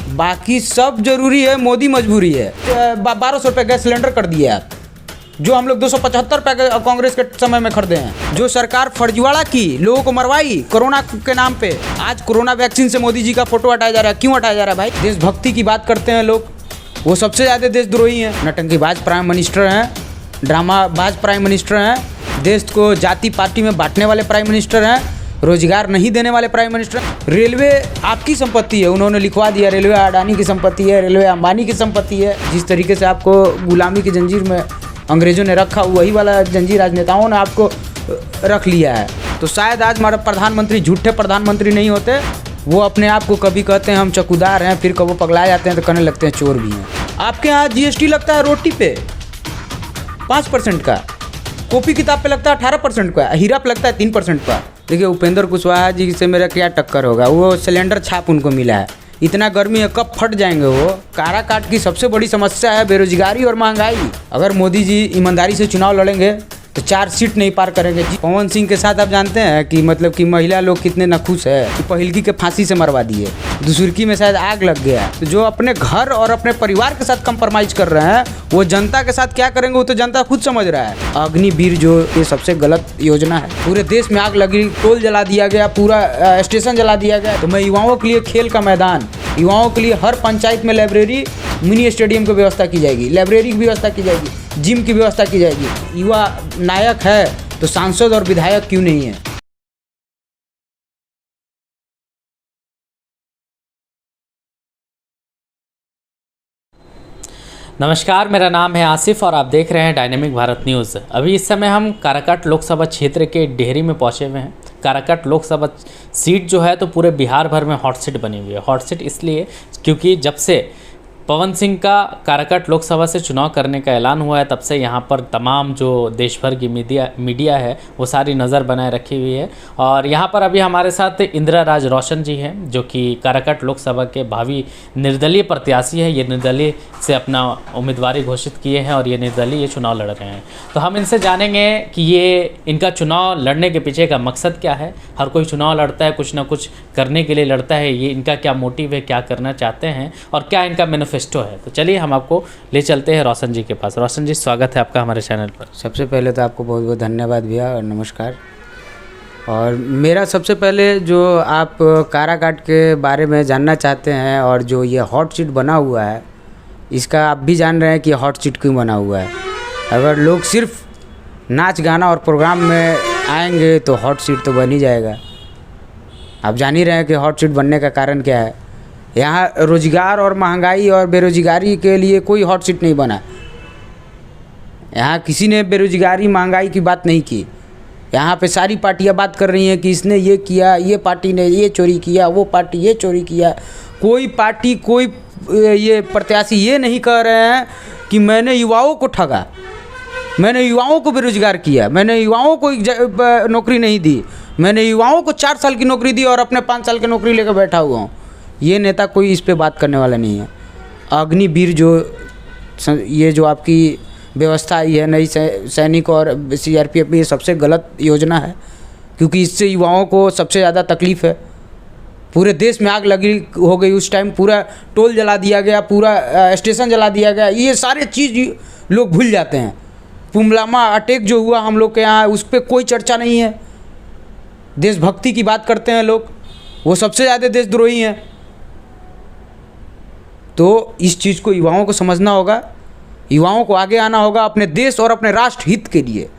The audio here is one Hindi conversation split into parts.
बाकी सब जरूरी है, मोदी मजबूरी है। 1200 रुपये गैस सिलेंडर कर दिए आप, जो हम लोग 275 रुपये कांग्रेस के समय में खरीदे हैं। जो सरकार फर्जीवाड़ा की, लोगों को मरवाई कोरोना के नाम पे, आज कोरोना वैक्सीन से मोदी जी का फोटो हटाया जा रहा है। क्यों हटाया जा रहा है भाई? देशभक्ति की बात करते हैं लोग, वो सबसे ज़्यादा देशद्रोही हैं। नटंकीबाज प्राइम मिनिस्टर हैं, ड्रामाबाज प्राइम मिनिस्टर हैं, देश को जाति पार्टी में बांटने वाले प्राइम मिनिस्टर हैं, रोजगार नहीं देने वाले प्राइम मिनिस्टर। रेलवे आपकी संपत्ति है, उन्होंने लिखवा दिया रेलवे अडानी की संपत्ति है, रेलवे अंबानी की संपत्ति है। जिस तरीके से आपको गुलामी की जंजीर में अंग्रेज़ों ने रखा, वही वाला जंजीर राजनेताओं ने आपको रख लिया है। तो शायद आज हमारे प्रधानमंत्री झूठे प्रधानमंत्री नहीं होते, वो अपने आप को कभी कहते हैं हम चौकीदार हैं, फिर कब वो पगला जाते हैं तो कहने लगते हैं चोर भी हैं। आपके यहाँ GST लगता है रोटी पे 5% का, कॉपी किताब पे लगता है 18% का, हीरा पे लगता है 3% का। देखिए उपेंद्र कुशवाहा जी से मेरा क्या टक्कर होगा, वो सिलेंडर छाप उनको मिला है। इतना गर्मी है, कब फट जाएंगे वो। काराकाट की सबसे बड़ी समस्या है बेरोजगारी और महंगाई। अगर मोदी जी ईमानदारी से चुनाव लड़ेंगे तो 4 सीट नहीं पार करेंगे। पवन सिंह के साथ आप जानते हैं कि मतलब कि महिला लोग कितने नखुश है कि पहिलकी के फांसी से मरवा दिए, दूसरकी में शायद आग लग गया। तो जो अपने घर और अपने परिवार के साथ कंप्रोमाइज कर रहे हैं, वो जनता के साथ क्या करेंगे वो तो जनता खुद समझ रहा है। अग्निवीर जो ये सबसे गलत योजना है, पूरे देश में आग लगी, टोल जला दिया गया, पूरा स्टेशन जला दिया गया। तो मैं युवाओं के लिए खेल का मैदान, युवाओं के लिए हर पंचायत में लाइब्रेरी, मिनी स्टेडियम की व्यवस्था की जाएगी, लाइब्रेरी की व्यवस्था की जाएगी, जिम की व्यवस्था की जाएगी। युवा नायक है तो सांसद और विधायक क्यों नहीं है? नमस्कार, मेरा नाम है आसिफ और आप देख रहे हैं डायनेमिक भारत न्यूज़। अभी इस समय हम काराकाट लोकसभा क्षेत्र के डेहरी में पहुंचे हुए हैं। काराकाट लोकसभा सीट जो है तो पूरे बिहार भर में हॉट सीट बनी हुई है। हॉट सीट इसलिए क्योंकि जब से पवन सिंह का काराकाट लोकसभा से चुनाव करने का ऐलान हुआ है, तब से यहाँ पर तमाम जो देश भर की मीडिया है वो सारी नज़र बनाए रखी हुई है। और यहाँ पर अभी हमारे साथ इंदिरा राज रोशन जी हैं, जो कि काराकाट लोकसभा के भावी निर्दलीय प्रत्याशी है। ये निर्दलीय से अपना उम्मीदवारी घोषित किए हैं और ये निर्दलीय ये चुनाव लड़ रहे हैं। तो हम इनसे जानेंगे कि ये इनका चुनाव लड़ने के पीछे का मकसद क्या है। हर कोई चुनाव लड़ता है, कुछ ना कुछ करने के लिए लड़ता है। ये इनका क्या मोटिव है, क्या करना चाहते हैं और क्या इनका मैनिफेस्टो है। तो चलिए हम आपको ले चलते हैं रोशन जी के पास। रोशन जी, स्वागत है आपका हमारे चैनल पर। सबसे पहले तो आपको बहुत बहुत धन्यवाद भैया और नमस्कार। और मेरा सबसे पहले जो आप काराकाट के बारे में जानना चाहते हैं और जो ये हॉट सीट बना हुआ है, इसका आप भी जान रहे हैं कि हॉट सीट क्यों बना हुआ है। अगर लोग सिर्फ नाच गाना और प्रोग्राम में आएंगे तो हॉट सीट तो बन ही जाएगा। आप जान ही रहे हैं कि हॉट सीट बनने का कारण क्या है। यहाँ रोजगार और महंगाई और बेरोजगारी के लिए कोई हॉट सीट नहीं बना। यहाँ किसी ने बेरोजगारी महंगाई की बात नहीं की। यहाँ पे सारी पार्टियाँ बात कर रही हैं कि इसने ये किया, ये पार्टी ने ये चोरी किया, वो पार्टी ये चोरी किया। कोई पार्टी, कोई ये प्रत्याशी ये नहीं कह रहे हैं कि मैंने युवाओं को ठगा, मैंने युवाओं को बेरोजगार किया, मैंने युवाओं को नौकरी नहीं दी, मैंने युवाओं को 4 साल की नौकरी दी और अपने 5 साल की नौकरी लेकर बैठा हुआ हूँ। ये नेता कोई इस पे बात करने वाला नहीं है। अग्निवीर जो ये जो आपकी व्यवस्था आई है नई सैनिक और CRPF में, ये सबसे गलत योजना है, क्योंकि इससे युवाओं को सबसे ज़्यादा तकलीफ़ है। पूरे देश में आग लगी हो गई उस टाइम, पूरा टोल जला दिया गया, पूरा स्टेशन जला दिया गया। ये सारे चीज़ लोग भूल जाते हैं। पुलवामा अटैक जो हुआ हम लोग के यहाँ, उस पर कोई चर्चा नहीं है। देशभक्ति की बात करते हैं लोग, वो सबसे ज़्यादा देशद्रोही हैं। तो इस चीज़ को युवाओं को समझना होगा, युवाओं को आगे आना होगा अपने देश और अपने राष्ट्र हित के लिए।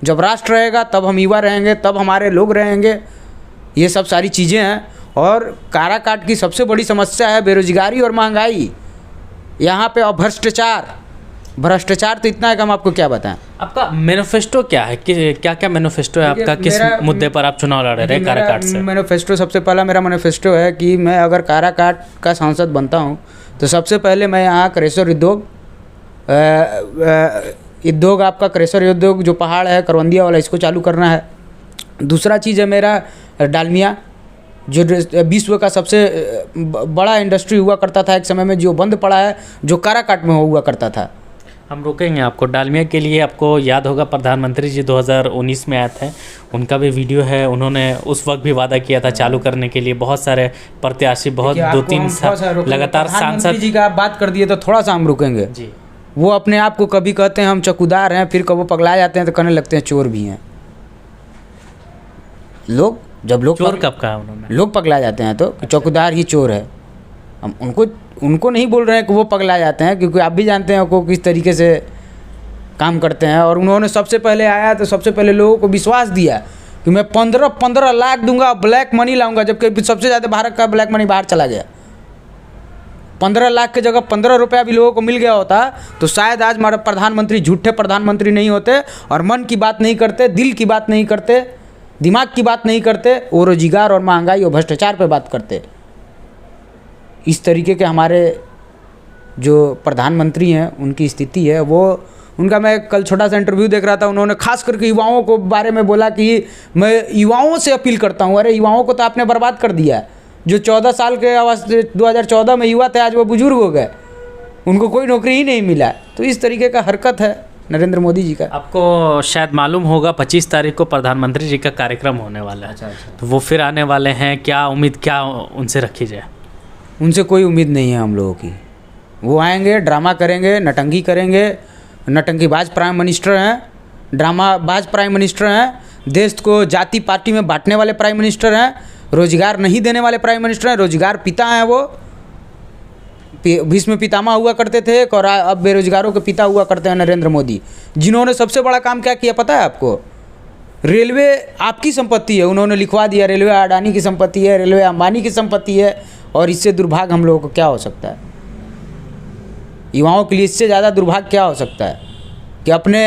जब राष्ट्र रहेगा तब हम युवा रहेंगे, तब हमारे लोग रहेंगे। ये सब सारी चीज़ें हैं। और काराकाट की सबसे बड़ी समस्या है बेरोजगारी और महंगाई। यहाँ पे और भ्रष्टाचार तो इतना है कि हम आपको क्या बताएं। आपका मैनिफेस्टो क्या है, क्या क्या मैनिफेस्टो है आपका, किस मुद्दे पर आप चुनाव लड़ रहे हैं काराकाट से? मैनिफेस्टो, सबसे पहला मेरा मैनिफेस्टो है कि मैं अगर काराकाट का सांसद बनता हूँ तो सबसे पहले मैं यहाँ क्रेशर उद्योग आपका क्रेशर उद्योग जो पहाड़ है करवंदिया वाला, इसको चालू करना है। दूसरा चीज़ है मेरा डालमिया, जो विश्व का सबसे बड़ा इंडस्ट्री हुआ करता था एक समय में, जो बंद पड़ा है, जो काराकाट में हुआ करता था। हम रोकेंगे आपको। डालमिया के लिए आपको याद होगा प्रधानमंत्री जी 2019 में आए थे, उनका भी वीडियो है। उन्होंने उस वक्त भी वादा किया था चालू करने के लिए। बहुत सारे प्रत्याशी, बहुत 2-3 साल लगातार सांसद जी का आप बात कर दिए तो थोड़ा सा हम रुकेंगे जी। वो अपने आप को कभी कहते हैं हम चौकीदार हैं, फिर कब वो पगला जाते हैं तो कहने लगते हैं चोर भी हैं। लोग जब चोर कब कहा उन्होंने? लोग पगला जाते हैं तो चौकीदार ही चोर है। हम उनको नहीं बोल रहे हैं कि वो पगला जाते हैं, क्योंकि आप भी जानते हैं वो किस तरीके से काम करते हैं। और उन्होंने सबसे पहले आया तो सबसे पहले लोगों को विश्वास दिया कि मैं 15 लाख दूंगा, ब्लैक मनी लाऊंगा, जबकि सबसे ज़्यादा भारत का ब्लैक मनी बाहर चला गया। 15 लाख की जगह 15 रुपया भी लोगों को मिल गया होता तो शायद आज हमारे प्रधानमंत्री झूठे प्रधानमंत्री नहीं होते और मन की बात नहीं करते, दिल की बात नहीं करते, दिमाग की बात नहीं करते, वो रोजगार और महंगाई और भ्रष्टाचार पे बात करते। इस तरीके के हमारे जो प्रधानमंत्री हैं उनकी स्थिति है वो उनका। मैं कल छोटा सा इंटरव्यू देख रहा था, उन्होंने खास करके युवाओं को बारे में बोला कि मैं युवाओं से अपील करता हूँ। अरे युवाओं को तो आपने बर्बाद कर दिया। जो 14 साल के 2014 में युवा थे आज वो बुजुर्ग हो गए, उनको कोई नौकरी ही नहीं मिला। तो इस तरीके का हरकत है नरेंद्र मोदी जी का। आपको शायद मालूम होगा 25 तारीख को प्रधानमंत्री जी का कार्यक्रम होने वाला है। अच्छा। तो वो फिर आने वाले हैं, क्या उम्मीद क्या उनसे रखी जाए? उनसे कोई उम्मीद नहीं है हम लोगों की। वो आएंगे, ड्रामा करेंगे, नटंकी करेंगे। नटंकीबाज प्राइम मिनिस्टर हैं, ड्रामाबाज प्राइम मिनिस्टर हैं, देश को जाति पार्टी में बांटने वाले प्राइम मिनिस्टर हैं, रोजगार नहीं देने वाले प्राइम मिनिस्टर हैं, रोजगार पिता हैं। वो भीष्म पितामह हुआ करते थे और अब बेरोजगारों के पिता हुआ करते हैं नरेंद्र मोदी, जिन्होंने सबसे बड़ा काम क्या किया पता है आपको? रेलवे आपकी संपत्ति है, उन्होंने लिखवा दिया रेलवे अडानी की संपत्ति है, रेलवे अंबानी की संपत्ति है। और इससे दुर्भाग्य हम लोगों को क्या हो सकता है? युवाओं के लिए इससे ज़्यादा दुर्भाग्य क्या हो सकता है कि अपने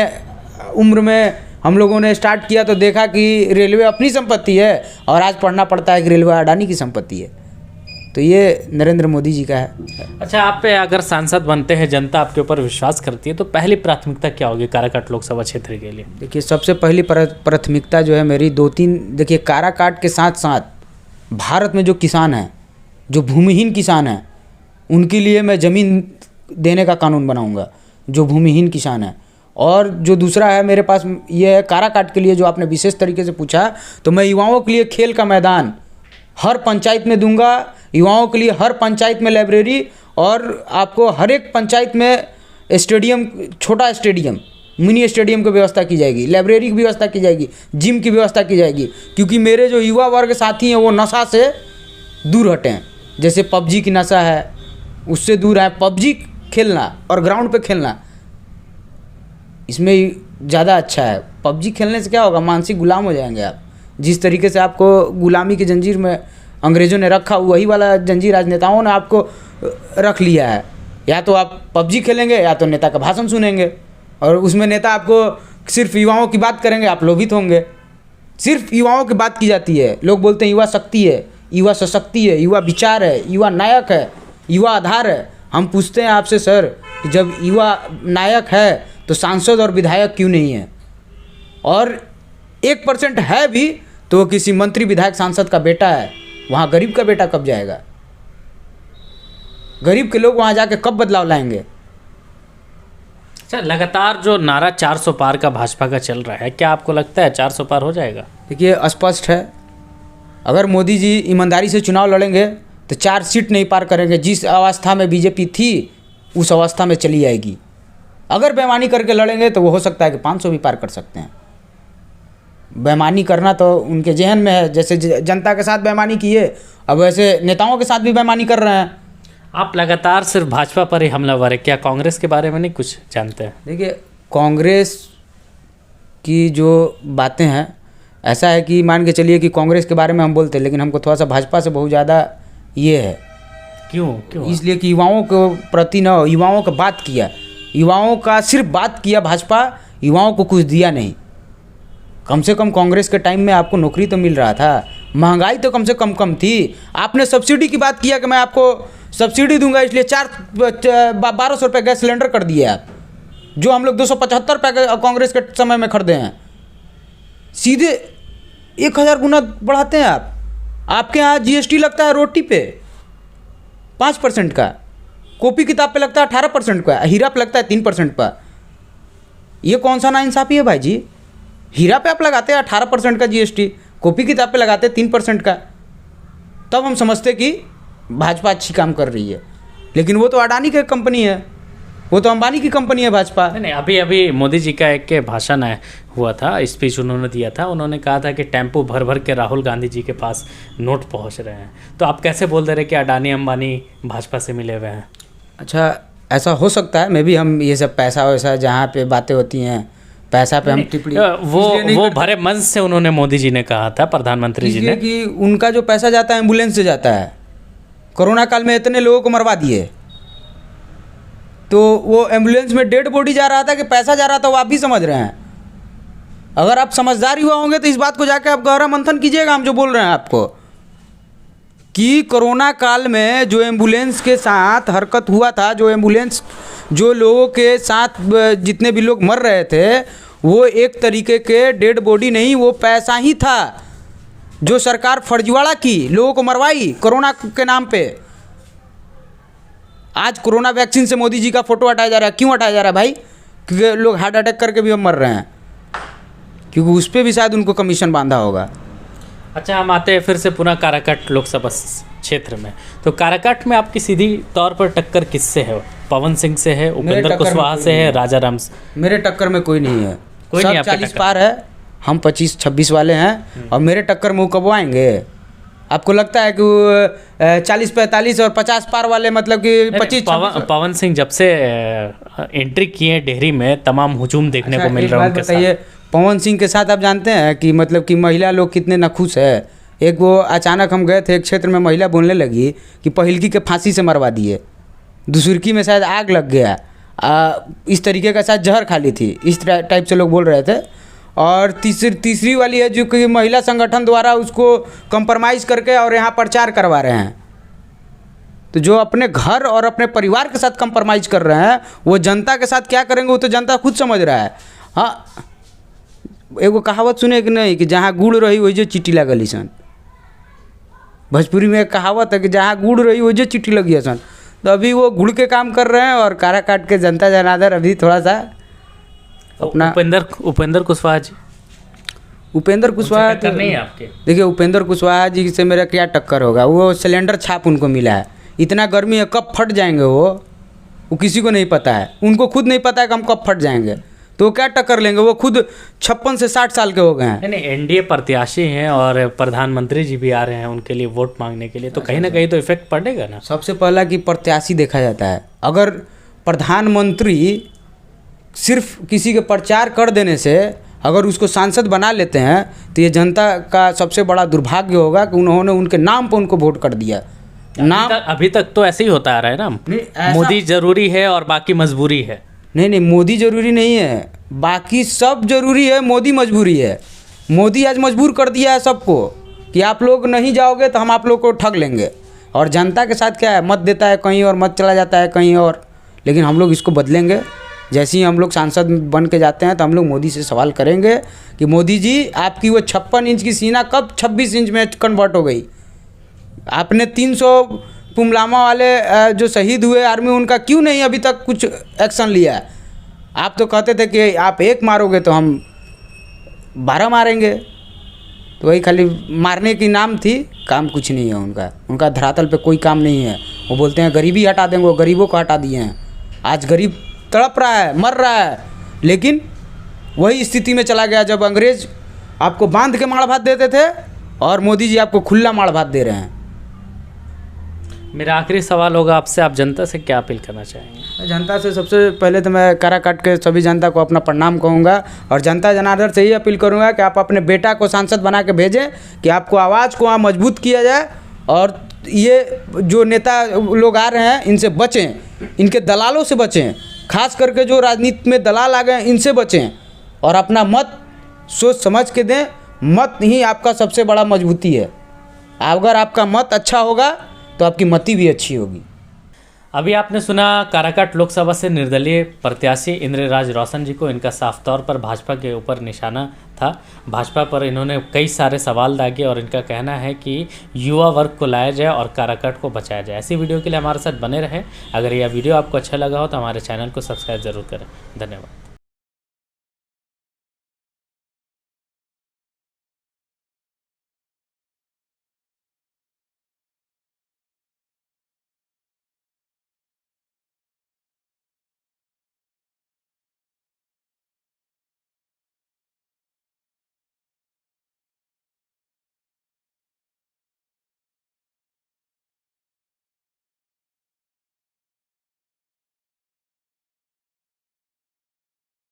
उम्र में हम लोगों ने स्टार्ट किया तो देखा कि रेलवे अपनी संपत्ति है और आज पढ़ना पड़ता है कि रेलवे अडानी की संपत्ति है। तो ये नरेंद्र मोदी जी का है। अच्छा, आप पे अगर सांसद बनते हैं, जनता आपके ऊपर विश्वास करती है, तो पहली प्राथमिकता क्या होगी काराकाट लोकसभा क्षेत्र के लिए? देखिए, सबसे पहली प्राथमिकता जो है मेरी 2-3, देखिए काराकाट के साथ साथ भारत में जो किसान हैं, जो भूमिहीन किसान हैं, उनके लिए मैं ज़मीन देने का कानून बनाऊंगा, जो भूमिहीन किसान है। और जो दूसरा है मेरे पास ये है काराकाट के लिए, जो आपने विशेष तरीके से पूछा, तो मैं युवाओं के लिए खेल का मैदान हर पंचायत में दूंगा। युवाओं के लिए हर पंचायत में लाइब्रेरी, और आपको हर एक पंचायत में स्टेडियम, छोटा स्टेडियम, मिनी स्टेडियम की व्यवस्था की जाएगी, लाइब्रेरी की व्यवस्था की जाएगी, जिम की व्यवस्था की जाएगी। क्योंकि मेरे जो युवा वर्ग साथी हैं वो नशा से दूर हटें। जैसे पबजी की नशा है, उससे दूर है। पबजी खेलना और ग्राउंड पे खेलना, इसमें ज़्यादा अच्छा है। पबजी खेलने से क्या होगा? मानसिक गुलाम हो जाएंगे आप। जिस तरीके से आपको गुलामी की जंजीर में अंग्रेज़ों ने रखा, वही वाला जंजीर आज नेताओं ने आपको रख लिया है। या तो आप पबजी खेलेंगे या तो नेता का भाषण सुनेंगे, और उसमें नेता आपको सिर्फ युवाओं की बात करेंगे, आप लोभित होंगे। सिर्फ युवाओं की बात की जाती है। लोग बोलते हैं युवा शक्ति है, युवा सशक्ति है, युवा विचार है, युवा नायक है, युवा आधार है। हम पूछते हैं आपसे सर कि जब युवा नायक है तो सांसद और विधायक क्यों नहीं है? और 1% है भी तो वो किसी मंत्री विधायक सांसद का बेटा है। वहाँ गरीब का बेटा कब जाएगा? गरीब के लोग वहाँ जाके कब बदलाव लाएंगे? अच्छा, लगातार जो नारा 400 पार का भाजपा का चल रहा है, क्या आपको लगता है 400 पार हो जाएगा? देखिए, स्पष्ट है, अगर मोदी जी ईमानदारी से चुनाव लड़ेंगे तो 4 सीट नहीं पार करेंगे। जिस अवस्था में बीजेपी थी उस अवस्था में चली जाएगी। अगर बेईमानी करके लड़ेंगे तो वो हो सकता है कि 500 भी पार कर सकते हैं। बेईमानी करना तो उनके जहन में है। जैसे जनता के साथ बेईमानी किए, अब वैसे नेताओं के साथ भी बेईमानी कर रहे हैं। आप लगातार सिर्फ भाजपा पर ही हमलावर है, क्या कांग्रेस के बारे में नहीं कुछ जानते हैं? देखिए, कांग्रेस की जो बातें हैं, ऐसा है कि मान के चलिए कि कांग्रेस के बारे में हम बोलते हैं, लेकिन हमको थोड़ा सा भाजपा से बहुत ज़्यादा ये है। क्यों? इसलिए कि युवाओं के प्रति न, युवाओं का बात किया, युवाओं का सिर्फ बात किया भाजपा, युवाओं को कुछ दिया नहीं। कम से कम कांग्रेस के टाइम में आपको नौकरी तो मिल रहा था, महंगाई तो कम से कम थी। आपने सब्सिडी की बात किया कि मैं आपको सब्सिडी दूंगा, इसलिए 1200 रुपये गैस सिलेंडर कर दिए आप, जो हम लोग 275 रुपये कांग्रेस के समय में खरीदे हैं। सीधे 1000 गुना बढ़ाते हैं आप। आपके यहाँ जीएसटी लगता है रोटी पे 5% का, कॉपी किताब पे लगता है 18% का, हीरा पे लगता है 3% का। ये कौन सा नाइंसाफ़ी है भाई जी? हीरा पे आप लगाते हैं 18% का GST, कॉपी किताब पे लगाते हैं 3% का, तब हम समझते कि भाजपा अच्छी काम कर रही है। लेकिन वो तो अडानी की कंपनी है, वो तो अंबानी की कंपनी है भाजपा। नहीं, अभी मोदी जी का एक भाषण हुआ था, स्पीच उन्होंने दिया था, उन्होंने कहा था कि टेम्पो भर भर के राहुल गांधी जी के पास नोट पहुंच रहे हैं। तो आप कैसे बोल दे रहे कि अडानी अंबानी भाजपा से मिले हुए हैं? अच्छा, ऐसा हो सकता है, मैं भी हम ये सब पैसा वैसा जहाँ पे बातें होती हैं पैसा पे हम टिप्पणी वो भरे मंच से उन्होंने मोदी जी ने कहा था, प्रधानमंत्री जी ने, कि उनका जो पैसा जाता है एम्बुलेंस से जाता है। कोरोना काल में इतने लोगों को मरवा दिए, तो वो एम्बुलेंस में डेड बॉडी जा रहा था कि पैसा जा रहा था, वो आप भी समझ रहे हैं। अगर आप समझदार हुआ होंगे तो इस बात को जाके आप गहरा मंथन कीजिएगा। हम जो बोल रहे हैं आपको कि कोरोना काल में जो एम्बुलेंस के साथ हरकत हुआ था, जो एम्बुलेंस जो लोगों के साथ जितने भी लोग मर रहे थे, वो एक तरीके के डेड बॉडी नहीं, वो पैसा ही था जो सरकार फर्जीवाड़ा की लोगों को मरवाई कोरोना के नाम पे। आज कोरोना वैक्सीन से मोदी जी का फोटो हटाया जा रहा है। क्यों हटाया जा रहा है भाई? क्योंकि लोग हार्ट अटैक करके भी अब मर रहे हैं, क्योंकि उस पर भी शायद उनको कमीशन बांधा होगा। अच्छा, हम आते हैं फिर से पुनः काराकाट लोकसभा क्षेत्र में। तो काराकाट में आपकी सीधी तौर पर टक्कर किससे है? पवन सिंह से है, उपेंद्र कुशवाहा से है, राजा राम से? मेरे टक्कर में कोई नहीं है, कोई नहीं। 40 पार है, हम 25-26 वाले हैं, और मेरे टक्कर में वो कब आएंगे? आपको लगता है कि वो 40-45 और 50 पार वाले, मतलब कि 25-26? पवन सिंह जब से एंट्री किए डेहरी में, तमाम हुजूम देखने को मिल रहा है उनके साथ। पवन सिंह के साथ आप जानते हैं कि मतलब कि महिला लोग कितने नाखुश है। एक वो अचानक हम गए थे एक क्षेत्र में, महिला बोलने लगी कि पहिलकी के फांसी से मरवा दिए, दुसुरकी में शायद आग लग गया, इस तरीके का शायद जहर खा ली थी, इस टाइप से लोग बोल रहे थे। और तीसरी वाली है जो कि महिला संगठन द्वारा उसको कंप्रोमाइज़ करके और यहाँ प्रचार करवा रहे हैं। तो जो अपने घर और अपने परिवार के साथ कंप्रोमाइज़ कर रहे हैं, वो जनता के साथ क्या करेंगे वो तो जनता खुद समझ रहा है। हाँ, एगो कहावत सुने कि नहीं कि जहाँ गुड़ रही वही जो चीटी लगल सन। भोजपुरी में एक कहावत है कि जहाँ गुड़ रही वही जो चीटी लगी है सन। तो अभी वो गुड़ के काम कर रहे हैं, और काराकाट के जनता जनार्दन अभी थोड़ा सा अपना उपेंद्र कुशवाहा जी, उपेंद्र कुशवाहा टक्कर नहीं है आपके? देखिए, उपेंद्र कुशवाहा जी से मेरा क्या टक्कर होगा? वो सिलेंडर छाप उनको मिला है, इतना गर्मी है, कब फट जाएंगे वो किसी को नहीं पता है, उनको खुद नहीं पता है कि हम कब फट जाएंगे, तो वो क्या टक्कर लेंगे? वो खुद 56 से 60 साल के हो गए हैं। नहीं, एनडीए प्रत्याशी हैं और प्रधानमंत्री जी भी आ रहे हैं उनके लिए वोट मांगने के लिए, तो कहीं ना कहीं तो इफेक्ट पड़ेगा ना। सबसे पहला कि प्रत्याशी देखा जाता है। अगर प्रधानमंत्री सिर्फ किसी के प्रचार कर देने से अगर उसको सांसद बना लेते हैं, तो ये जनता का सबसे बड़ा दुर्भाग्य होगा कि उन्होंने उनके नाम पर उनको वोट कर दिया। अभी तक तो ऐसे ही होता आ रहा है ना, मोदी जरूरी है और बाकी मजबूरी है। नहीं, मोदी जरूरी नहीं है, बाकी सब जरूरी है, मोदी मजबूरी है। मोदी आज मजबूर कर दिया है सबको कि आप लोग नहीं जाओगे तो हम आप लोग को ठग लेंगे। और जनता के साथ क्या है, मत देता है कहीं और, मत चला जाता है कहीं और। लेकिन हम लोग इसको बदलेंगे। जैसे ही हम लोग सांसद बन के जाते हैं तो हम लोग मोदी से सवाल करेंगे कि मोदी जी, आपकी वो 56 इंच की सीना कब 26 इंच में कन्वर्ट हो गई? आपने 300 पुलवामा वाले जो शहीद हुए आर्मी, उनका क्यों नहीं अभी तक कुछ एक्शन लिया है? आप तो कहते थे कि आप एक मारोगे तो हम 12 मारेंगे, तो वही खाली मारने की नाम थी, काम कुछ नहीं है उनका धरातल पे कोई काम नहीं है। वो बोलते हैं गरीबी हटा देंगे, वो गरीबों को हटा दिए हैं। आज गरीब तड़प रहा है, मर रहा है, लेकिन वही स्थिति में चला गया जब अंग्रेज आपको बांध के माड़ भात देते थे और मोदी जी आपको खुला माड़ भात दे रहे हैं। मेरा आखिरी सवाल होगा आपसे, आप जनता से क्या अपील करना चाहेंगे? जनता से सबसे पहले तो मैं काराकाट के सभी जनता को अपना प्रणाम कहूँगा, और जनता जनार्दन से ही अपील करूँगा कि आप अपने बेटा को सांसद बना के भेजें, कि आपको आवाज़ को वहाँ मजबूत किया जाए। और ये जो नेता लोग आ रहे हैं इनसे बचें, इनके दलालों से बचें, खास करके जो राजनीति में दलाल आ गए हैं इनसे बचें, और अपना मत सोच समझ के दें। मत ही आपका सबसे बड़ा मजबूती है। अगर आपका मत अच्छा होगा तो आपकी मति भी अच्छी होगी। अभी आपने सुना काराकाट लोकसभा से निर्दलीय प्रत्याशी इंद्रराज रोशन जी को। इनका साफ तौर पर भाजपा के ऊपर निशाना था। भाजपा पर इन्होंने कई सारे सवाल दागे और इनका कहना है कि युवा वर्ग को लाया जाए और काराकाट को बचाया जाए। ऐसी वीडियो के लिए हमारे साथ बने रहें। अगर यह वीडियो आपको अच्छा लगा हो तो हमारे चैनल को सब्सक्राइब जरूर करें। धन्यवाद।